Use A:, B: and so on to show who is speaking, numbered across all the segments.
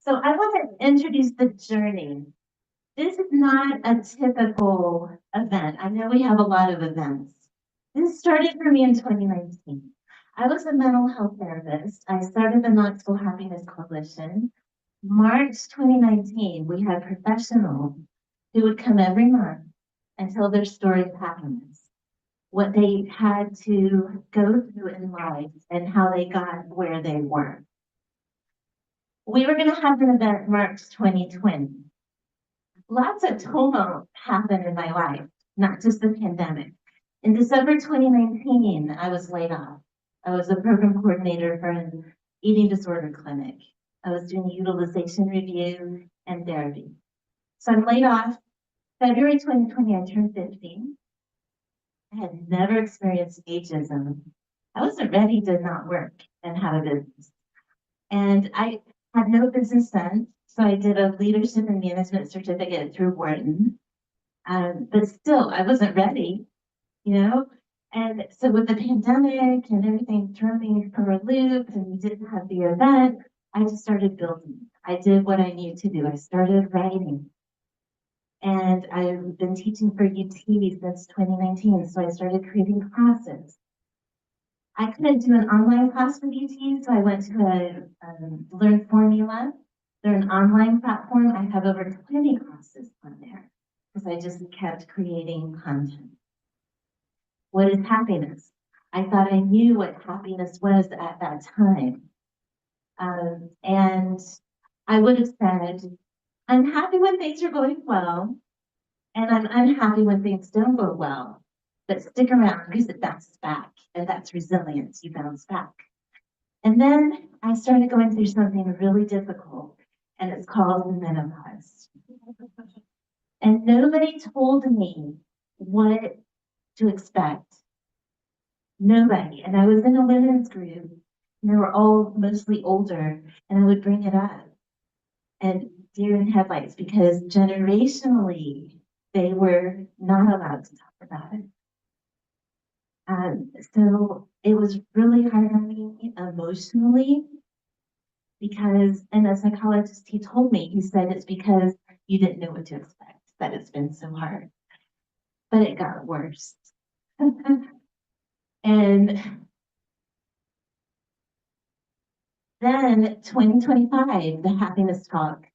A: So I want to introduce the journey. This is not a typical event. I know we have a lot of events. This started for me in 2019. I was a mental health therapist. I started the Knoxville Happiness Coalition. March 2019, we had professionals who would come every month and tell their story of happiness, what they had to go through in life and how they got where they were. We were going to have an event March 2020. Lots of tumult happened in my life, not just the pandemic. In December 2019, I was laid off. I was a program coordinator for an eating disorder clinic. I was doing utilization review and therapy. So I'm laid off. February 2020, I turned 50. I had never experienced ageism. I wasn't ready to not work and have a business. And I had no business sense, so I did a leadership and management certificate through Wharton. But still, I wasn't ready, you know? And so with the pandemic and everything throwing me for a loop and we didn't have the event, I just started building. I did what I needed to do. I started writing. And I've been teaching for UT since 2019, so I started creating classes. I couldn't do an online class with UT, so I went to a Learn Formula. They're an online platform. I have over 20 classes on there because I just kept creating content. What is happiness? I thought I knew what happiness was at that time. And I would have said, I'm happy when things are going well, and I'm unhappy when things don't go well. But stick around because it bounces back, and that's resilience. You bounce back. And then I started going through something really difficult, and it's called menopause. And nobody told me what to expect. Nobody. And I was in a women's group, and they were all mostly older, and I would bring it up. And deer in headlights, because generationally, they were not allowed to talk about it. So it was really hard on me emotionally because, and a psychologist, he told me, he said it's because you didn't know what to expect, that it's been so hard. But it got worse. And then 2025, the happiness talk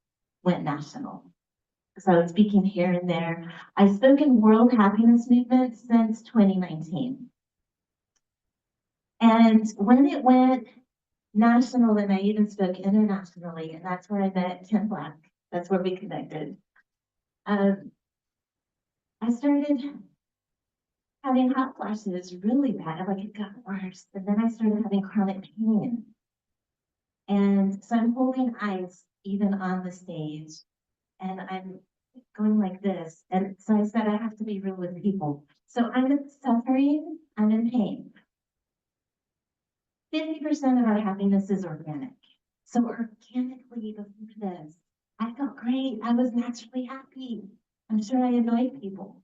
A: went national. So I was speaking here and there. I spoke in World Happiness Movement since 2019. And when it went national, and I even spoke internationally, and that's where I met Ken Black. That's where we connected. I started having hot flashes really bad, like it got worse. And then I started having chronic pain. And so I'm holding ice even on the stage, and I'm going like this. And so I said, I have to be real with people. So I'm suffering, I'm in pain. 50% of our happiness is organic. So organically before this, I felt great. I was naturally happy. I'm sure I annoyed people.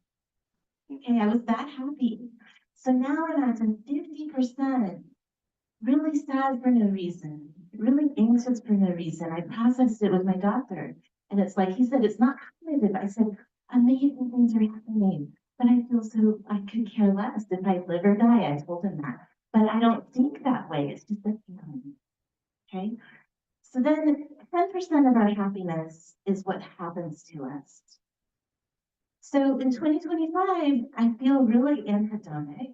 A: Okay, I was that happy. So now I'm at 50%, really sad for no reason, really anxious for no reason. I processed it with my doctor. And it's like, he said, it's not cognitive. I said, amazing things are happening. But I feel so, I could care less if I live or die. I told him that. But I don't think that way. It's just a feeling. Okay. So then 10% of our happiness is what happens to us. So in 2025, I feel really anhedonic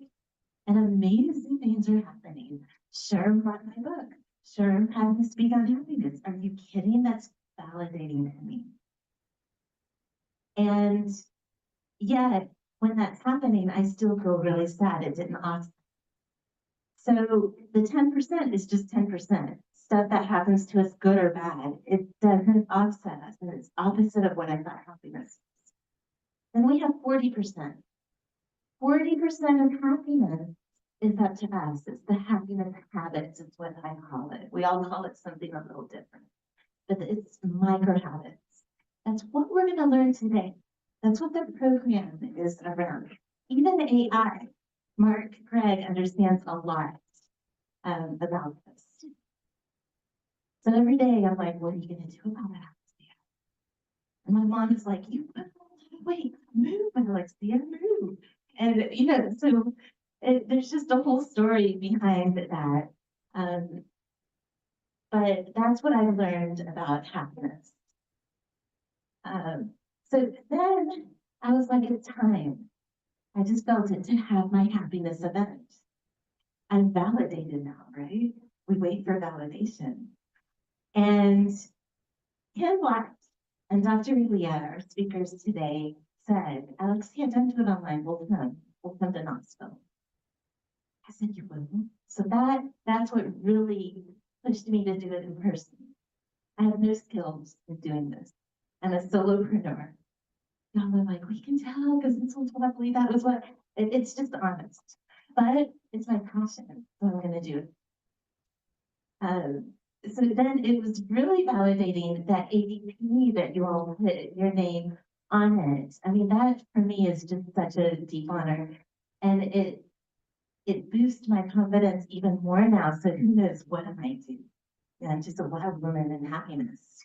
A: and amazing things are happening. Sherm brought my book. Sherm had me speak on happiness. Are you kidding? That's validating to me. And yet, when that's happening, I still feel really sad. It didn't offset. So the 10% is just 10%. Stuff that happens to us, good or bad, it doesn't offset us, and it's opposite of what I thought happiness is. Then we have 40%. 40% of happiness is up to us. It's the happiness habits, it's what I call it. We all call it something a little different, but it's micro habits. That's what we're going to learn today. That's what the program is around. Even AI, Mark Gregg understands a lot about this. So every day I'm like, what are you gonna do about that? And my mom is like, you put a lot of weight, move. And I'm like, Sierra, move. And so there's just a whole story behind that. Um, but that's what I learned about happiness. So then I was like, it's time. I just felt it to have my happiness event. I'm validated now, right? We wait for validation. And Ken left, and Dr. Leah, our speakers today, said, Alexia, don't do it online, we'll come to Knoxville. I said, you will? So that's what really pushed me to do it in person. I have no skills in doing this. I'm a solopreneur. Y'all are like, we can tell because it's so lovely. That was what, it's just honest. But it's my passion, so I'm going to do it. So then it was really validating that ADP that you all put your name on it. I mean, that for me is just such a deep honor. And it boosts my confidence even more now. So who knows what I might do? Yeah, I'm just a wild woman in happiness.